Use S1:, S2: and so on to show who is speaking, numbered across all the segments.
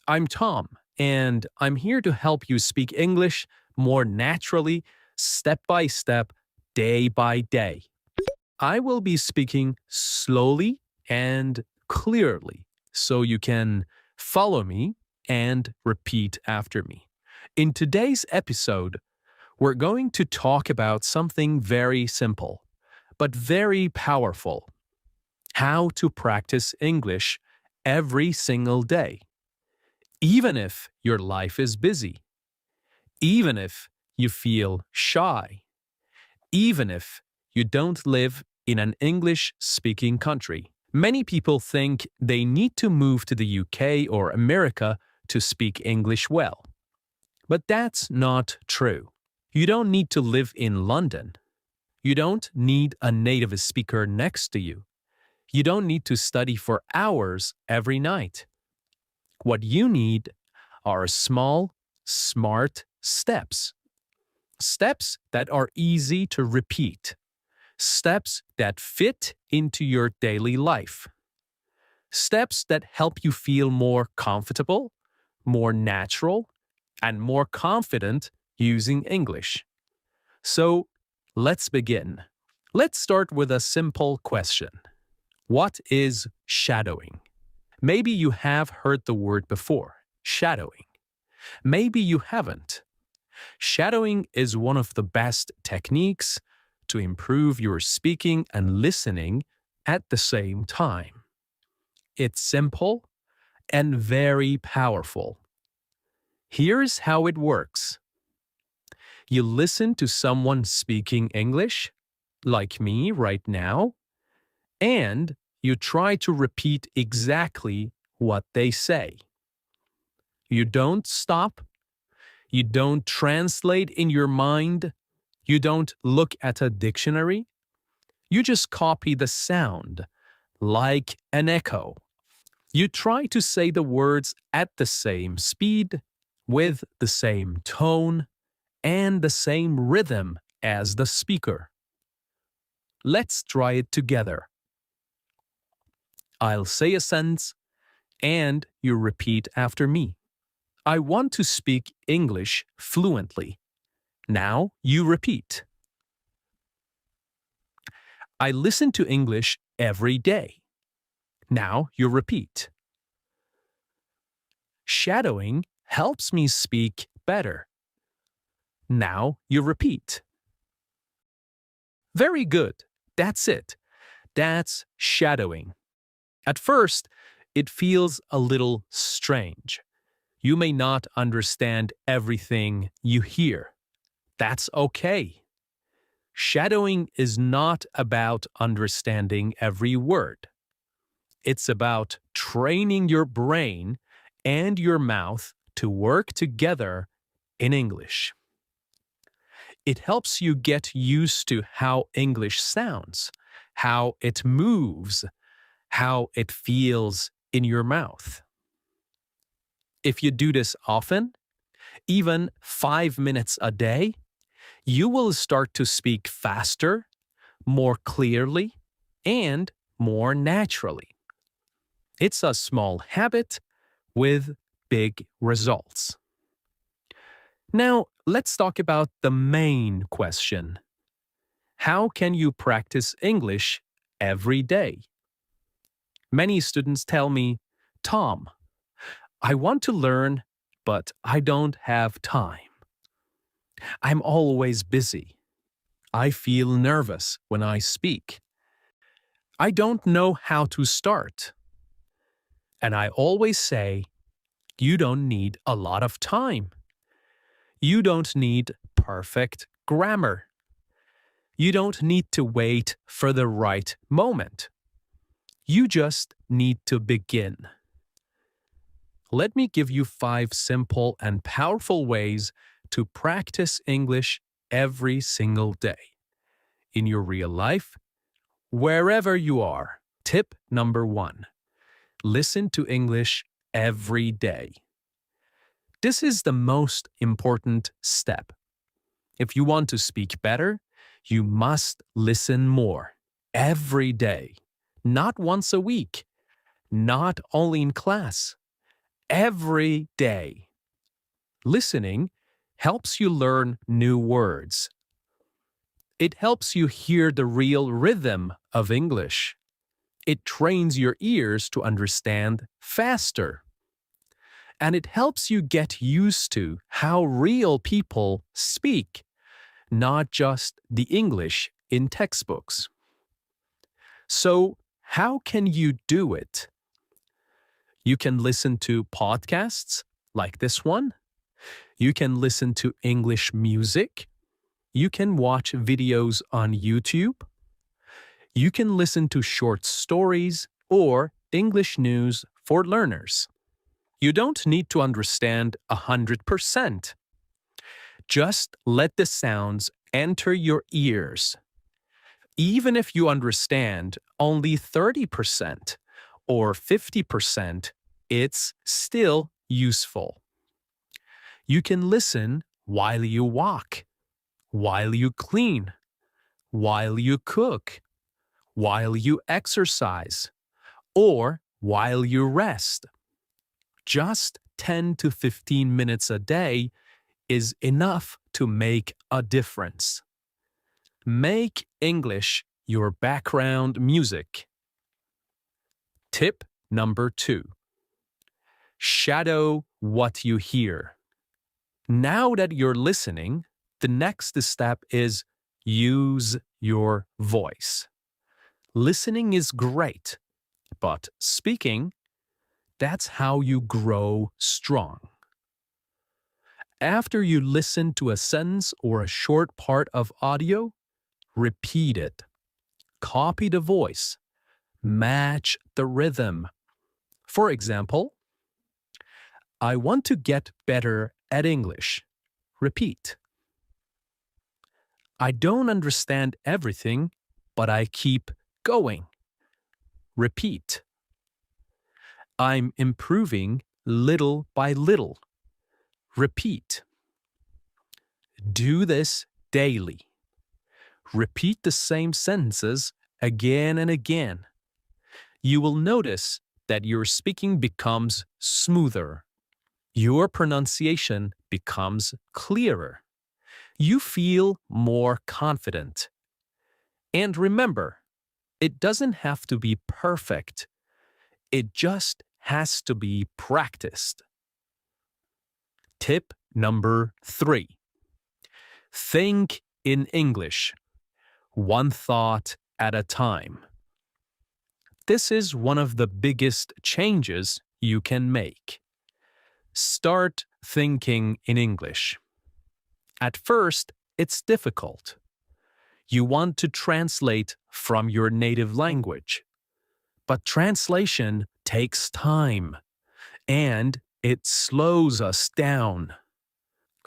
S1: I'm Tom, and I'm here to help you speak English more naturally, step by step, day by day. I will be speaking slowly and clearly so you can follow me and repeat after me. In today's episode, we're going to talk about something very simple, but very powerful: how to practice English every single day, even if your life is busy, even if you feel shy, even if you don't live in an English-speaking country. Many people think they need to move to the UK or America to speak English well. But that's not true. You don't need to live in London. You don't need a native speaker next to you. You don't need to study for hours every night. What you need are small, smart steps. Steps that are easy to repeat. Steps that fit into your daily life. Steps that help you feel more comfortable, more natural, and more confident using English. So, let's begin. Let's start with a simple question. What is shadowing? Maybe you have heard the word before, shadowing. Maybe you haven't. Shadowing is one of the best techniques to improve your speaking and listening at the same time. It's simple and very powerful. Here's how it works. You listen to someone speaking English, like me right now, and you try to repeat exactly what they say. You don't stop. You don't translate in your mind. You don't look at a dictionary. You just copy the sound, like an echo. You try to say the words at the same speed, with the same tone, and the same rhythm as the speaker. Let's try it together. I'll say a sentence, and you repeat after me. I want to speak English fluently. Now you repeat. I listen to English every day. Now you repeat. Shadowing helps me speak better. Now you repeat. Very good. That's it. That's shadowing. At first, it feels a little strange. You may not understand everything you hear. That's okay. Shadowing is not about understanding every word. It's about training your brain and your mouth to work together in English. It helps you get used to how English sounds, how it moves, how it feels in your mouth. If you do this often, even 5 minutes a day, you will start to speak faster, more clearly, and more naturally. It's a small habit with big results. Now, let's talk about the main question. How can you practice English every day? Many students tell me, Tom, I want to learn, but I don't have time. I'm always busy. I feel nervous when I speak. I don't know how to start. And I always say, you don't need a lot of time. You don't need perfect grammar. You don't need to wait for the right moment. You just need to begin. Let me give you 5 simple and powerful ways to practice English every single day. In your real life, wherever you are. Tip number 1. Listen to English every day. This is the most important step. If you want to speak better, you must listen more every day, not once a week, not only in class, every day. Listening helps you learn new words. It helps you hear the real rhythm of English. It trains your ears to understand faster. And it helps you get used to how real people speak, not just the English in textbooks. So, how can you do it? You can listen to podcasts like this one. You can listen to English music. You can watch videos on YouTube. You can listen to short stories or English news for learners. You don't need to understand 100%. Just let the sounds enter your ears. Even if you understand only 30% or 50%, it's still useful. You can listen while you walk, while you clean, while you cook, while you exercise, or while you rest. Just 10 to 15 minutes a day is enough to make a difference. Make English your background music. Tip number 2. Shadow what you hear. Now that you're listening, the next step is use your voice. Listening is great, but speaking, that's how you grow strong. After you listen to a sentence or a short part of audio, repeat it. Copy the voice. Match the rhythm. For example, I want to get better at English. Repeat. I don't understand everything, but I keep going. Repeat. I'm improving little by little. Repeat. Do this daily. Repeat the same sentences again and again. You will notice that your speaking becomes smoother. Your pronunciation becomes clearer. You feel more confident. And remember, it doesn't have to be perfect. It just has to be practiced. Tip number 3. Think in English, one thought at a time. This is one of the biggest changes you can make. Start thinking in English. At first, it's difficult. You want to translate from your native language. But translation takes time, and it slows us down.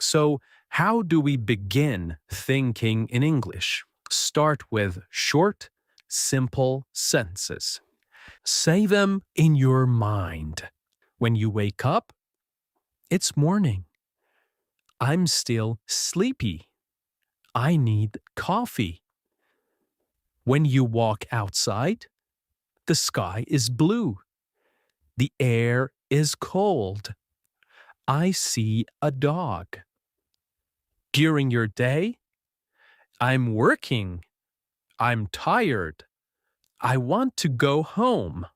S1: So, how do we begin thinking in English? Start with short, simple sentences. Say them in your mind. When you wake up, it's morning. I'm still sleepy. I need coffee. When you walk outside, the sky is blue. The air is cold. I see a dog. During your day, I'm working. I'm tired. I want to go home.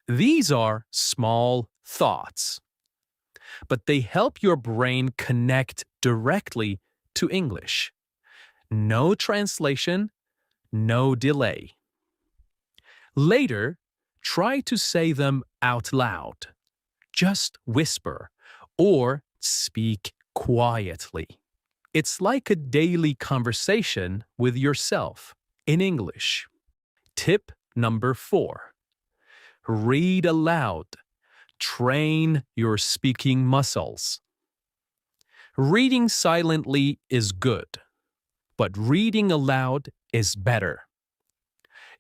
S1: These are small thoughts, but they help your brain connect directly to English. No translation, no delay. Later, try to say them out loud. Just whisper or speak quietly. It's like a daily conversation with yourself in English. Tip number 4. Read aloud. Train your speaking muscles. Reading silently is good, but reading aloud is better.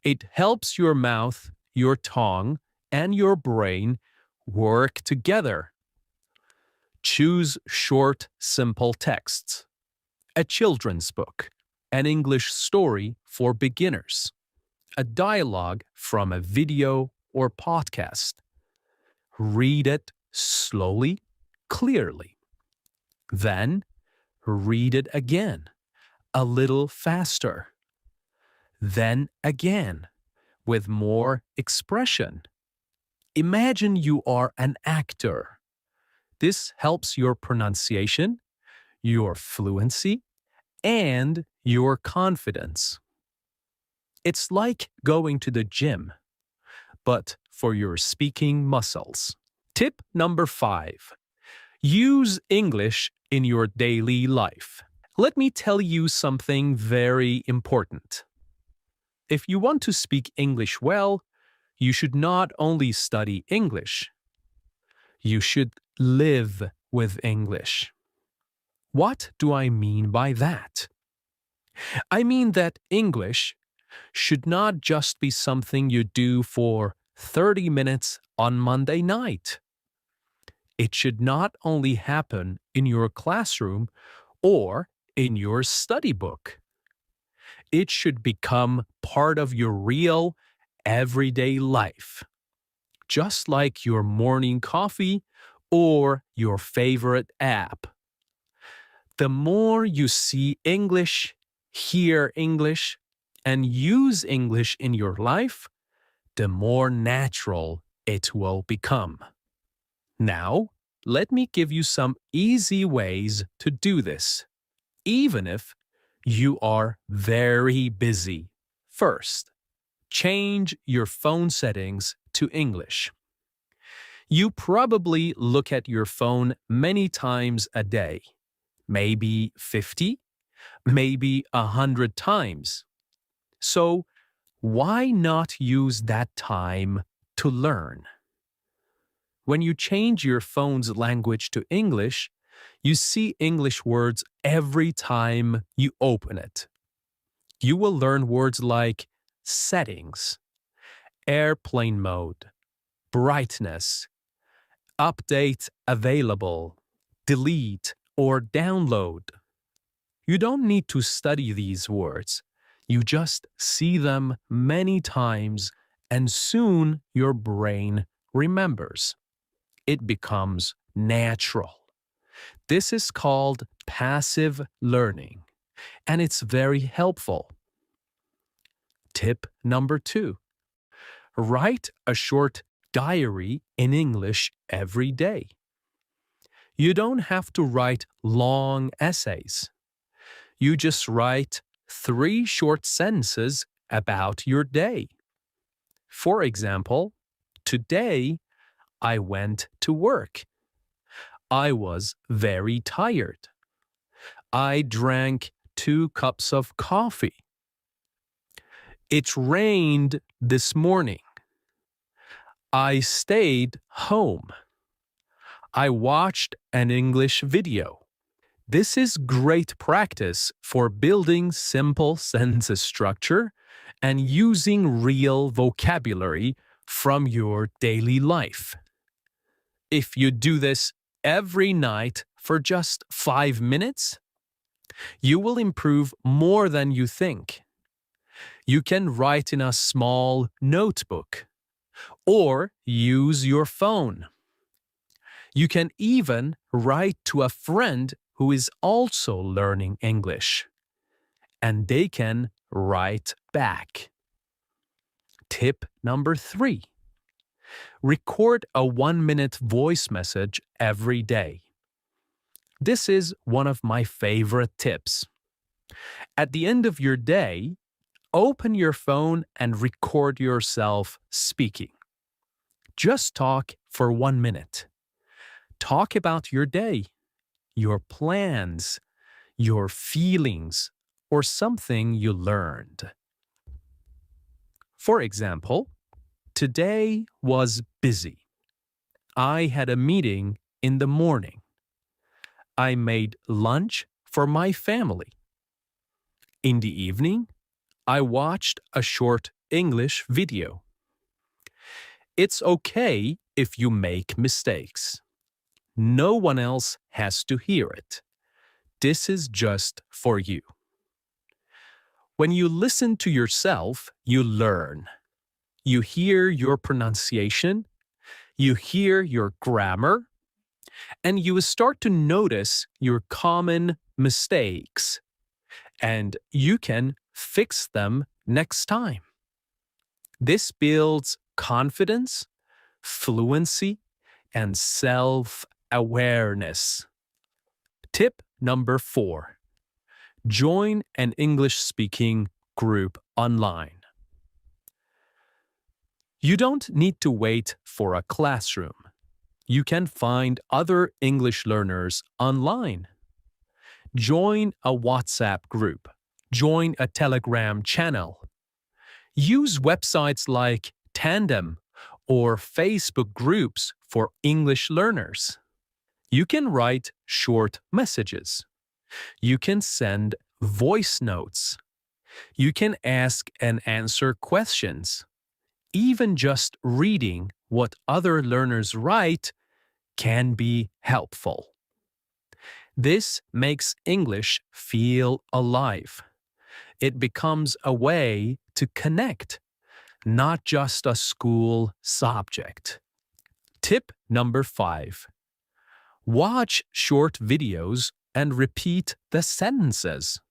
S1: It helps your mouth, your tongue, and your brain work together. Choose short, simple texts. A children's book, an English story for beginners, a dialogue from a video or podcast. Read it slowly, clearly. Then read it again, a little faster. Then again, with more expression. Imagine you are an actor. This helps your pronunciation, your fluency, and your confidence. It's like going to the gym, but for your speaking muscles. Tip number 5. Use English in your daily life. Let me tell you something very important. If you want to speak English well, you should not only study English, you should live with English. What do I mean by that? I mean that English should not just be something you do for 30 minutes on Monday night. It should not only happen in your classroom or in your study book. It should become part of your real, everyday life, just like your morning coffee or your favorite app. The more you see English, hear English, and use English in your life, the more natural it will become. Now, let me give you some easy ways to do this, even if you are very busy. First, change your phone settings to English. You probably look at your phone many times a day, maybe 50, maybe 100 times. So, why not use that time to learn? When you change your phone's language to English, you see English words every time you open it. You will learn words like settings, airplane mode, brightness, update available, delete, or download. You don't need to study these words. You just see them many times and soon your brain remembers. It becomes natural. This is called passive learning, and it's very helpful. Tip number 2. Write a short diary in English every day. You don't have to write long essays. You just write 3 short sentences about your day. For example, today I went to work. I was very tired. I drank 2 cups of coffee. It rained this morning. I stayed home. I watched an English video. This is great practice for building simple sentence structure and using real vocabulary from your daily life. If you do this every night for just 5 minutes, you will improve more than you think. You can write in a small notebook or use your phone. You can even write to a friend who is also learning English, and they can write back. Tip number 3. Record a 1-minute voice message every day. This is one of my favorite tips. At the end of your day, open your phone and record yourself speaking. Just talk for 1 minute. Talk about your day, your plans, your feelings, or something you learned. For example, today was busy. I had a meeting in the morning. I made lunch for my family. In the evening, I watched a short English video. It's okay if you make mistakes. No one else has to hear it. This is just for you. When you listen to yourself, you learn. You hear your pronunciation, You hear your grammar, and you start to notice your common mistakes, and you can fix them next time. This builds confidence, fluency, and self-awareness. Tip number 4. Join an English-speaking group online. You don't need to wait for a classroom. You can find other English learners online. Join a WhatsApp group. Join a Telegram channel. Use websites like Tandem or Facebook groups for English learners. You can write short messages. You can send voice notes. You can ask and answer questions. Even just reading what other learners write can be helpful. This makes English feel alive. It becomes a way to connect, not just a school subject. Tip number 5. Watch short videos and repeat the sentences.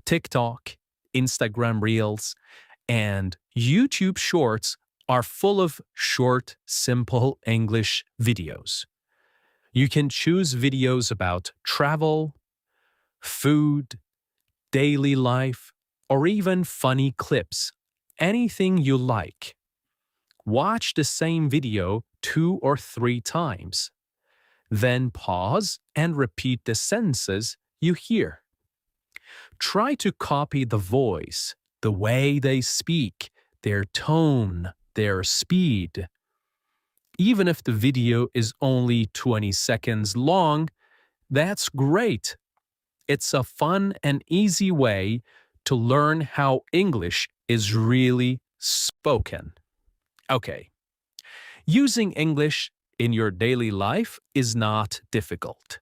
S1: TikTok, Instagram Reels, and YouTube Shorts are full of short, simple English videos. You can choose videos about travel, food, daily life, or even funny clips. Anything you like. Watch the same video 2 or 3 times. Then pause and repeat the sentences you hear. Try to copy the voice, the way they speak, their tone, their speed. Even if the video is only 20 seconds long, that's great. It's a fun and easy way to learn how English is really spoken. Okay, using English in your daily life is not difficult.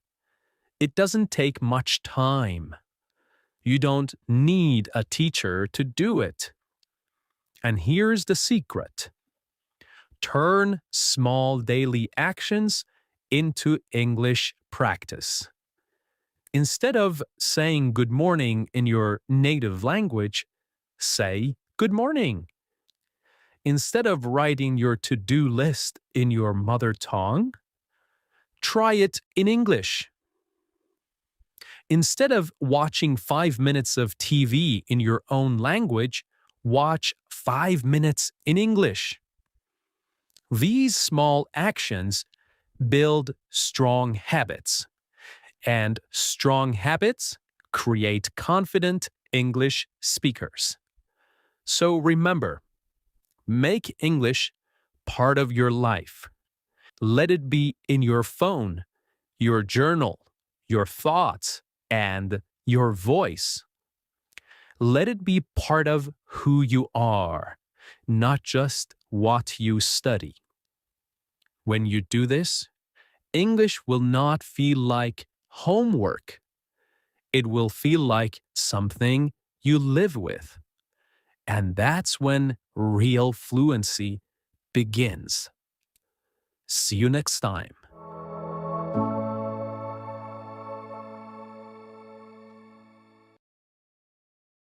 S1: It doesn't take much time. You don't need a teacher to do it. And here's the secret. Turn small daily actions into English practice. Instead of saying good morning in your native language, say good morning. Instead of writing your to-do list in your mother tongue, try it in English. Instead of watching 5 minutes of TV in your own language, watch 5 minutes in English. These small actions build strong habits, and strong habits create confident English speakers. So remember, make English part of your life. Let it be in your phone, your journal, your thoughts, and your voice. Let it be part of who you are, not just what you study. When you do this, English will not feel like homework. It will feel like something you live with. And that's when real fluency begins. See you next time.